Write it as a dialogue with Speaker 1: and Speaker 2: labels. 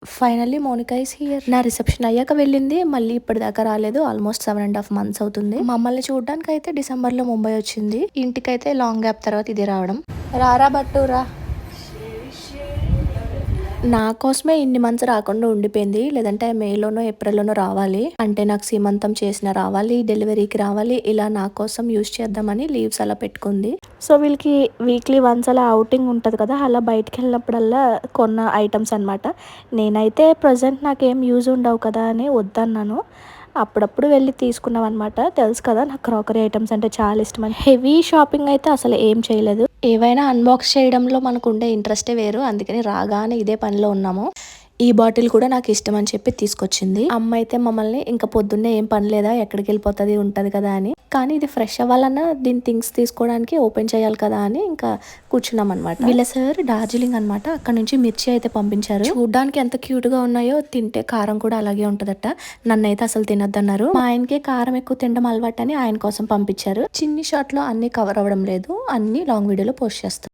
Speaker 1: Finally Monica is here. నా reception అయ్యాక వెళ్ళింది. మళ్ళీ ఇప్పటిదాకా రాలేదు. ఆల్మోస్ట్ 7.5 months అవుతుంది. మమ్మల్ని చూడడానికి అయితే డిసెంబర్లో ముంబై వచ్చింది. ఇంటికైతే లాంగ్ గ్యాప్ తర్వాత ఇది రావడం. రారా బట్టురా. నా కోసమే ఇన్ని మంత్స్ రాకుండా ఉండిపోయింది. లేదంటే మేలోనో ఏప్రిల్లోనో రావాలి. అంటే నాకు సీమంతం చేసిన రావాలి, డెలివరీకి రావాలి. ఇలా నా కోసం యూజ్ చేద్దామని లీవ్స్ అలా పెట్టుకుంది. సో వీళ్ళకి వీక్లీ వన్స్ అలా అవుటింగ్ ఉంటుంది కదా, అలా బయటికి వెళ్ళినప్పుడల్లా కొన్న ఐటమ్స్ అనమాట. నేనైతే ప్రజెంట్ నాకేం యూజ్ ఉండవు కదా అని వద్దన్నాను. అప్పుడప్పుడు వెళ్ళి తీసుకున్నాం అనమాట. తెలుసు కదా నాకు క్రాకరీ ఐటమ్స్ అంటే చాలా ఇష్టం అని. హెవీ షాపింగ్ అయితే అసలు ఏం చేయలేదు. ఏవైనా అన్బాక్స్ చేయడంలో మనకు ఉండే ఇంట్రెస్టే వేరు. అందుకని రాగానే ఇదే పనిలో ఉన్నాము. ఈ బాటిల్ కూడా నాకు ఇష్టం అని చెప్పి తీసుకొచ్చింది. అమ్మ అయితే మమ్మల్ని ఇంకా పొద్దున్నే ఏం పని లేదా, ఎక్కడికి వెళ్ళిపోతుంది ఉంటది కదా అని. కానీ ఇది ఫ్రెష్ అవ్వాలన్నా దీని థింగ్స్ తీసుకోవడానికి ఓపెన్ చేయాలి కదా అని ఇంకా కూర్చున్నాం అనమాట. వీళ్ళ సార్ డార్జిలింగ్ అనమాట. అక్కడ నుంచి మిర్చి అయితే పంపించారు. చూడడానికి ఎంత క్యూట్ గా ఉన్నాయో, తింటే కారం కూడా అలాగే ఉంటదట. నన్నైతే అసలు తినొద్దన్నారు. మా ఆయనకి కారం ఎక్కువ తినడం అలవాటు అని ఆయన కోసం పంపించారు. చిన్ని షాట్ లో అన్ని కవర్ అవ్వడం లేదు, అన్ని లాంగ్ వీడియోలో పోస్ట్ చేస్తాం.